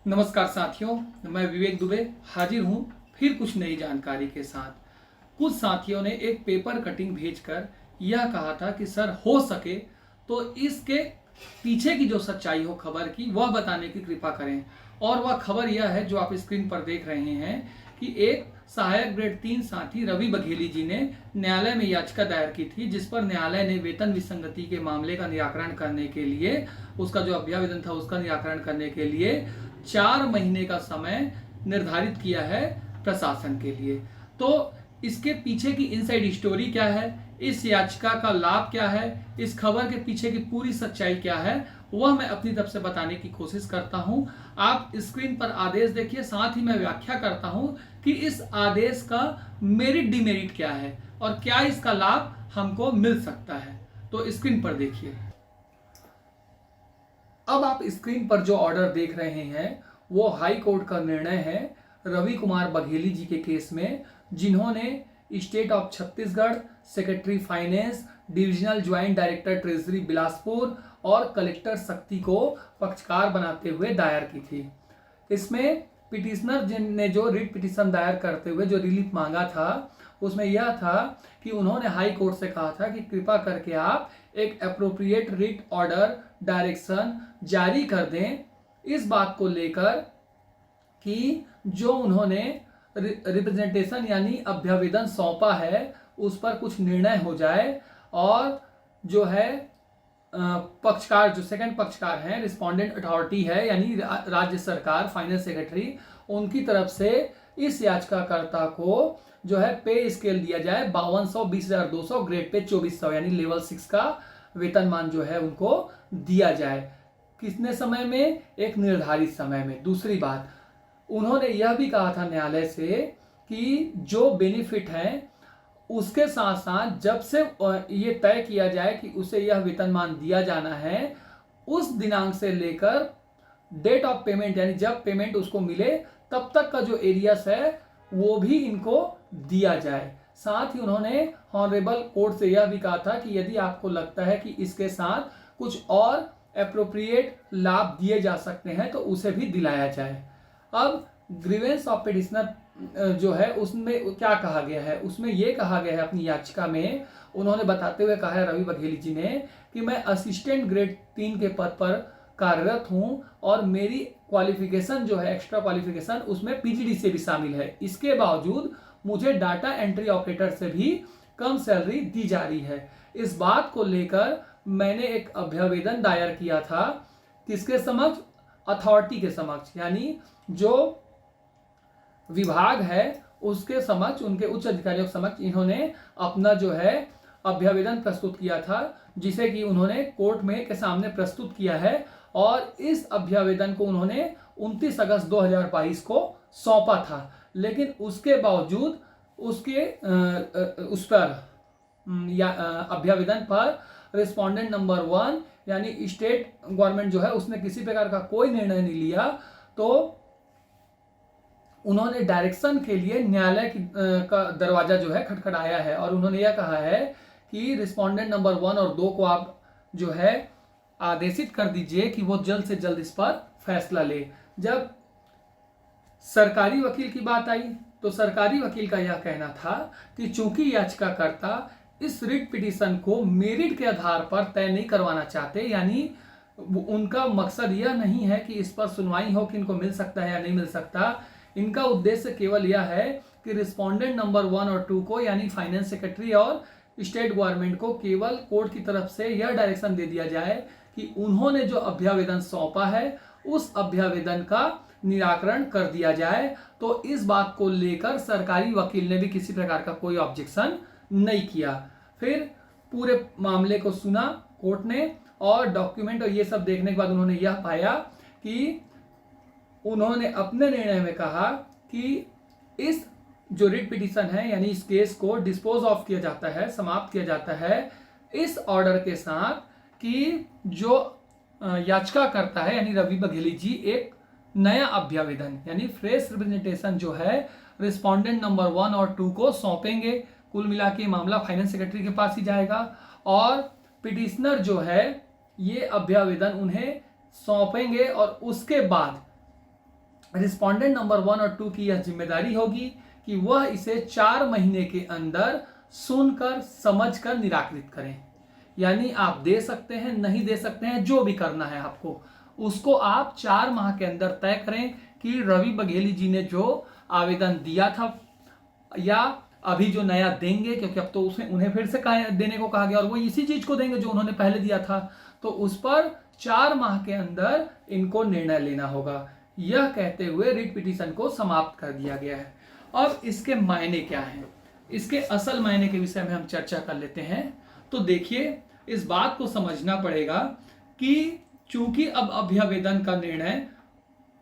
नमस्कार साथियों, मैं विवेक दुबे हाजिर हूँ फिर कुछ नई जानकारी के साथ। कुछ साथियों ने एक पेपर कटिंग भेजकर यह कहा था कि सर हो सके तो इसके पीछे की जो सच्चाई हो खबर की वह बताने की कृपा करें। और वह खबर यह है जो आप स्क्रीन पर देख रहे हैं कि एक सहायक ग्रेड 3 साथी रवि बघेली जी ने न्यायालय में याचिका दायर की थी, जिस पर न्यायालय ने वेतन विसंगति के मामले का निराकरण करने के लिए, उसका जो अभ्यावेदन था उसका निराकरण करने के लिए 4 महीने का समय निर्धारित किया है प्रशासन के लिए। तो इसके पीछे की इनसाइड स्टोरी क्या है, इस याचिका का लाभ क्या है, इस खबर के पीछे की पूरी सच्चाई क्या है, वह मैं अपनी तरफ से बताने की कोशिश करता हूं। आप स्क्रीन पर आदेश देखिए, साथ ही मैं व्याख्या करता हूं कि इस आदेश का मेरिट डिमेरिट क्या है और क्या इसका लाभ हमको मिल सकता है। तो स्क्रीन पर देखिए। अब आप स्क्रीन पर जो ऑर्डर देख रहे हैं वो हाई कोर्ट का निर्णय है रवि कुमार बघेली जी के केस में, जिन्होंने state of Chhattisgarh, secretary finance, divisional joint director treasury Bilaspur और कलेक्टर शक्ति को पक्षकार बनाते हुए दायर की थी। इसमें पिटिशनर ने जो रिट पिटिशन दायर करते हुए जो रिलीफ मांगा था उसमें यह था कि उन्होंने हाई कोर्ट से कहा था कि कृपा करके आप एक अप्रोप्रिएट रिट ऑर्डर डायरेक्शन जारी कर दें इस बात को लेकर कि जो उन्होंने रिप्रेजेंटेशन यानी अभ्यावेदन सौंपा है उस पर कुछ निर्णय हो जाए और जो है पक्षकार, जो सेकंड पक्षकार हैं, रिस्पोंडेंट अथॉरिटी है यानी राज्य सरकार, फाइनेंस सेक्रेटरी, उनकी तरफ से इस याचिकाकर्ता को जो है पे स्केल दिया जाए 5200, 20,200, ग्रेड पे 2400 यानी लेवल 6 का वेतनमान जो है उनको दिया जाए। कितने समय में? एक निर्धारित समय में। दूसरी बात, उन्होंने यह भी कहा था न्यायालय से कि जो बेनिफिट है उसके साथ साथ जब से ये तय किया जाए कि उसे यह वेतनमान दिया जाना है उस दिनांक से लेकर डेट ऑफ पेमेंट यानी जब पेमेंट उसको मिले तब तक का जो एरियस है वो भी इनको दिया जाए। साथ ही उन्होंने ऑनरेबल कोर्ट से यह भी कहा था कि यदि आपको लगता है कि इसके साथ कुछ और एप्रोप्रिएट लाभ दिए जा सकते हैं तो उसे भी दिलाया जाए। अब ग्रीवेंस ऑफ पिटिशनर जो है उसमें क्या कहा गया है, उसमें यह कहा गया है अपनी याचिका में, उन्होंने बताते हुए कहा है रवि बघेली जी ने कि मैं असिस्टेंट ग्रेड 3 के पद पर कार्यरत हूं और मेरी क्वालिफिकेशन जो है एक्स्ट्रा क्वालिफिकेशन उसमें पीजीडी से भी शामिल है। इसके बावजूद मुझे डाटा एंट्री ऑपरेटर से भी कम सैलरी दी जा रही है। इस बात को लेकर मैंने एक अभ्यावेदन दायर किया था किसके समक्ष? अथॉरिटी के समक्ष, यानी जो विभाग है उसके समक्ष, उनके उच्च अधिकारियों के समक्ष इन्होंने अपना जो है अभ्यावेदन प्रस्तुत किया था, जिसे कि उन्होंने कोर्ट में के सामने प्रस्तुत किया है और इस अभ्यावेदन को उन्होंने 29 अगस्त 2022 को सौंपा था। लेकिन उसके बावजूद उसके उस पर अभ्यावेदन पर रिस्पोंडेंट नंबर 1 यानी स्टेट गवर्नमेंट जो है उसने किसी प्रकार का कोई निर्णय नहीं लिया। तो उन्होंने डायरेक्शन के लिए न्यायालय का दरवाजा जो है खटखटाया है और उन्होंने यह कहा है कि रिस्पोंडेंट नंबर 1 और 2 को आप जो है आदेशित कर दीजिए कि वो जल्द से जल्द इस पर फैसला ले। जब सरकारी वकील की बात आई तो सरकारी वकील का यह कहना था कि चूंकि याचिकाकर्ता इस रिट पिटीशन को मेरिट के आधार पर तय नहीं करवाना चाहते, यानी उनका मकसद यह नहीं है कि इस पर सुनवाई हो कि इनको मिल सकता है या नहीं मिल सकता, इनका उद्देश्य केवल यह है कि रिस्पोंडेंट नंबर 1 और 2 को यानी फाइनेंस सेक्रेटरी और स्टेट गवर्नमेंट को केवल कोर्ट की तरफ से यह डायरेक्शन दे दिया जाए कि उन्होंने जो अभ्यावेदन सौंपा है उस अभ्यावेदन का निराकरण कर दिया जाए। तो इस बात को लेकर सरकारी वकील ने भी किसी प्रकार का कोई ऑब्जेक्शन नहीं किया। फिर पूरे मामले को सुना कोर्ट ने और डॉक्यूमेंट और ये सब देखने के बाद उन्होंने यह पाया कि उन्होंने अपने निर्णय में कहा कि इस जो रिट पिटीशन है यानी इस केस को डिस्पोज ऑफ किया जाता है, समाप्त किया जाता है इस ऑर्डर के साथ कि जो याचिका करता है यानी रवि बघेली जी एक नया अभ्यावेदन यानी फ्रेश रिप्रेजेंटेशन जो है रिस्पोंडेंट नंबर 1 और 2 को सौंपेंगे। कुल मिला के मामला फाइनेंस सेक्रेटरी के पास ही जाएगा और पिटिशनर जो है ये अभ्यावेदन उन्हें सौंपेंगे और उसके बाद रिस्पोंडेंट नंबर 1 और 2 की यह जिम्मेदारी होगी कि वह इसे 4 महीने के अंदर सुनकर समझकर निराकृत करें। यानी आप दे सकते हैं, नहीं दे सकते हैं, जो भी करना है आपको, उसको आप 4 माह के अंदर तय करें कि रवि बघेली जी ने जो आवेदन दिया था या अभी जो नया देंगे, क्योंकि अब तो उसमें उन्हें फिर से देने को कहा गया और वो इसी चीज को देंगे जो उन्होंने पहले दिया था, तो उस पर 4 माह के अंदर इनको निर्णय लेना होगा। यह कहते हुए रिट पिटीशन को समाप्त कर दिया गया है। अब इसके मायने क्या हैं, इसके असल मायने के विषय में हम चर्चा कर लेते हैं। तो देखिए, इस बात को समझना पड़ेगा कि चूंकि अब अभ्यावेदन का निर्णय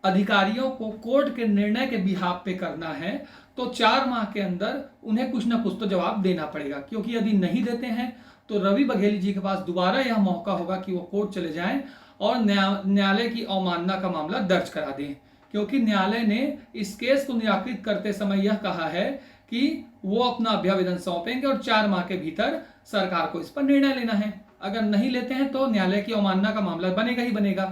अधिकारियों को कोर्ट के निर्णय के बिहाफ पे करना है, तो 4 माह के अंदर उन्हें कुछ ना कुछ तो जवाब देना पड़ेगा, क्योंकि यदि नहीं देते हैं तो रवि बघेली जी के पास दोबारा यह मौका होगा कि वो कोर्ट चले जाएं और न्यायालय की अवमानना का मामला दर्ज करा दें, क्योंकि न्यायालय ने इस केस को निराकृत करते समय यह कहा है कि वो अपना अभ्यावेदन सौंपेंगे और 4 माह के भीतर सरकार को इस पर निर्णय लेना है। अगर नहीं लेते हैं तो न्यायालय की अवमानना का मामला बनेगा ही बनेगा,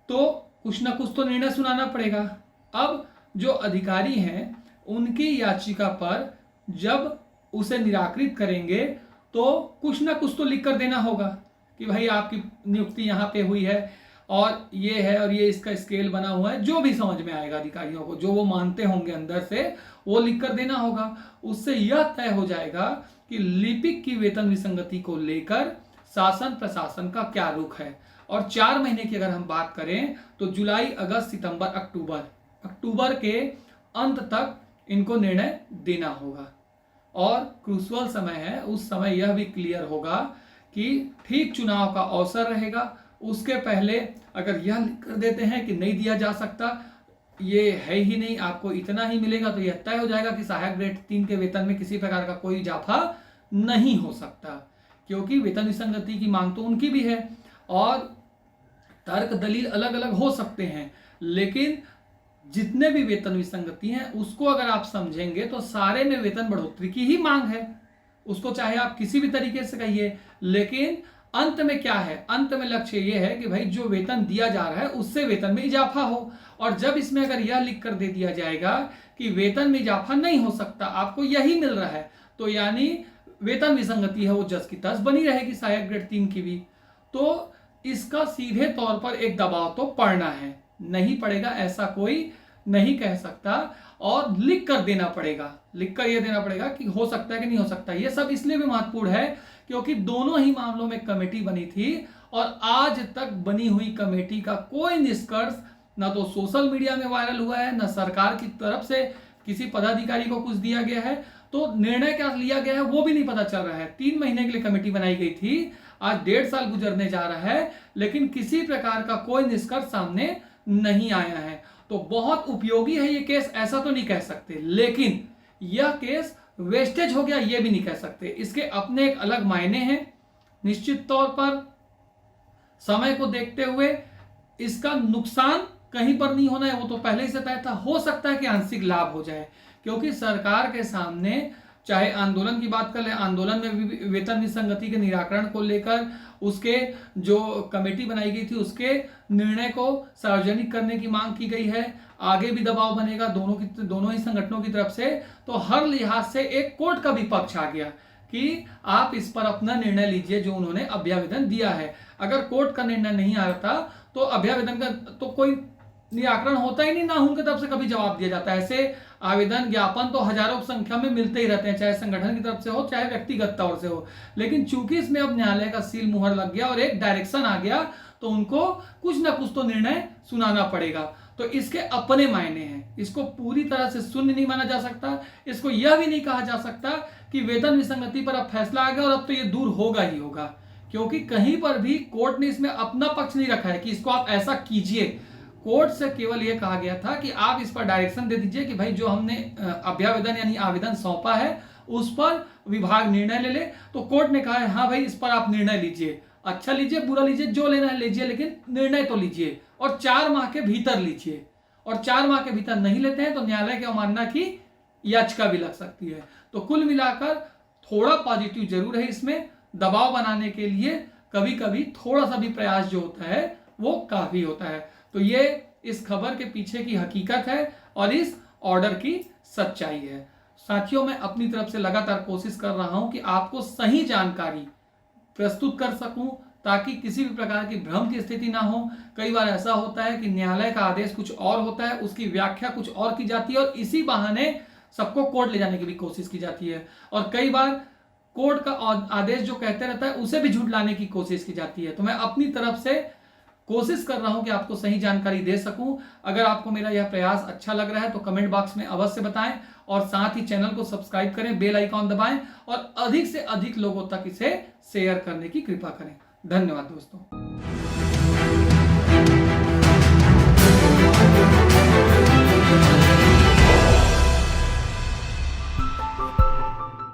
तो कुछ ना कुछ तो निर्णय सुनाना पड़ेगा। अब जो अधिकारी हैं उनकी याचिका पर जब उसे निराकृत करेंगे तो कुछ ना कुछ तो लिख कर देना होगा कि भाई आपकी नियुक्ति यहाँ पे हुई है और ये है और ये इसका स्केल बना हुआ है, जो भी समझ में आएगा अधिकारियों को, जो वो मानते होंगे अंदर से, वो लिख कर देना होगा। उससे यह तय हो जाएगा कि लिपिक की वेतन विसंगति को लेकर शासन प्रशासन का क्या रुख है। और 4 महीने की अगर हम बात करें तो जुलाई, अगस्त, सितंबर, अक्टूबर के अंत तक इनको निर्णय देना होगा। और क्रूशल समय है, उस समय यह भी क्लियर होगा कि ठीक चुनाव का अवसर रहेगा, उसके पहले अगर यह लिख कर देते हैं कि नहीं दिया जा सकता, ये है ही नहीं, आपको इतना ही मिलेगा, तो यह तय हो जाएगा कि सहायक ग्रेड 3 के वेतन में किसी प्रकार का कोई इजाफा नहीं हो सकता, क्योंकि वेतन विसंगति की मांग तो उनकी भी है और तर्क दलील अलग अलग हो सकते हैं, लेकिन जितने भी वेतन विसंगति हैं उसको अगर आप समझेंगे तो सारे में वेतन बढ़ोतरी की ही मांग है। उसको चाहे आप किसी भी तरीके से कहिए, लेकिन अंत में क्या है, अंत में लक्ष्य ये है कि भाई जो वेतन दिया जा रहा है उससे वेतन में इजाफा हो। और जब इसमें अगर यह लिख कर दे दिया जाएगा कि वेतन में इजाफा नहीं हो सकता, आपको यही मिल रहा है, तो यानी वेतन विसंगति है वो जस की तस बनी रहेगी सहायक ग्रेड 3 की भी। तो इसका सीधे तौर पर एक दबाव तो पड़ना है, नहीं पड़ेगा ऐसा कोई नहीं कह सकता, और लिख कर देना पड़ेगा, लिख कर यह देना पड़ेगा कि हो सकता है कि नहीं हो सकता। यह सब इसलिए भी महत्वपूर्ण है क्योंकि दोनों ही मामलों में कमेटी बनी थी और आज तक बनी हुई कमेटी का कोई निष्कर्ष ना तो सोशल मीडिया में वायरल हुआ है, ना सरकार की तरफ से किसी पदाधिकारी को कुछ दिया गया है, तो निर्णय क्या लिया गया है वो भी नहीं पता चल रहा है। 3 महीने के लिए कमेटी बनाई गई थी, आज 1.5 साल गुजरने जा रहा है, लेकिन किसी प्रकार का कोई निष्कर्ष सामने नहीं आया है। तो बहुत उपयोगी है ये केस, ऐसा तो नहीं कह सकते, लेकिन यह केस वेस्टेज हो गया ये भी नहीं कह सकते। इसके अपने एक अलग मायने हैं। निश्चित तौर पर समय को देखते हुए इसका नुकसान कहीं पर नहीं होना है, वो तो पहले ही से तय था। हो सकता है कि आंशिक लाभ हो जाए, क्योंकि सरकार के सामने चाहे आंदोलन की बात कर ले, आंदोलन में भी वेतन विसंगति के निराकरण को लेकर उसके जो कमेटी बनाई गई थी उसके निर्णय को सार्वजनिक करने की मांग की गई है। आगे भी दबाव बनेगा दोनों ही संगठनों की तरफ से। तो हर लिहाज से एक कोर्ट का भी पक्ष आ गया कि आप इस पर अपना निर्णय लीजिए जो उन्होंने अभ्यावेदन दिया है। अगर कोर्ट का निर्णय नहीं आता तो अभ्यावेदन का तो कोई निराकरण होता ही नहीं, ना उनकी तरफ से कभी जवाब दिया जाता है। ऐसे आवेदन ज्ञापन तो हजारों की संख्या में मिलते ही रहते हैं, चाहे संगठन की तरफ से हो चाहे व्यक्तिगत तौर से हो, लेकिन चूंकि इसमें अब न्यायालय का सील मुहर लग गया और एक डायरेक्शन आ गया तो उनको कुछ ना कुछ तो निर्णय सुनाना पड़ेगा। तो इसके अपने मायने हैं, इसको पूरी तरह से शून्य नहीं माना जा सकता। इसको यह भी नहीं कहा जा सकता कि वेतन विसंगति पर अब फैसला आ गया और अब तो ये दूर होगा ही होगा, क्योंकि कहीं पर भी कोर्ट ने इसमें अपना पक्ष नहीं रखा है कि इसको आप ऐसा कीजिए। कोर्ट से केवल यह कहा गया था कि आप इस पर डायरेक्शन दे दीजिए कि भाई जो हमने अभ्यावेदन यानी आवेदन सौंपा है उस पर विभाग निर्णय ले ले। तो कोर्ट ने कहा है हाँ भाई इस पर आप निर्णय लीजिए, अच्छा लीजिए बुरा लीजिए जो लेना है लीजिए, लेकिन निर्णय तो लीजिए और 4 माह के भीतर लीजिए। और 4 माह के भीतर नहीं लेते हैं तो न्यायालय की अवमानना की याचिका भी लग सकती है। तो कुल मिलाकर थोड़ा पॉजिटिव जरूर है इसमें, दबाव बनाने के लिए कभी कभी थोड़ा सा भी प्रयास जो होता है वो काफी होता है। तो ये इस खबर के पीछे की हकीकत है और इस ऑर्डर की सच्चाई है। साथियों, मैं अपनी तरफ से लगातार कोशिश कर रहा हूं कि आपको सही जानकारी प्रस्तुत कर सकूं ताकि किसी भी प्रकार की भ्रम की स्थिति ना हो। कई बार ऐसा होता है कि न्यायालय का आदेश कुछ और होता है, उसकी व्याख्या कुछ और की जाती है और इसी बहाने सबको कोर्ट ले जाने की भी कोशिश की जाती है। और कई बार कोर्ट का आदेश जो कहते रहता है उसे भी झूठ लाने की कोशिश की जाती है। तो मैं अपनी तरफ से कोशिश कर रहा हूं कि आपको सही जानकारी दे सकूं। अगर आपको मेरा यह प्रयास अच्छा लग रहा है तो कमेंट बॉक्स में अवश्य बताएं और साथ ही चैनल को सब्सक्राइब करें, बेल आइकॉन दबाएं और अधिक से अधिक लोगों तक इसे शेयर करने की कृपा करें। धन्यवाद दोस्तों।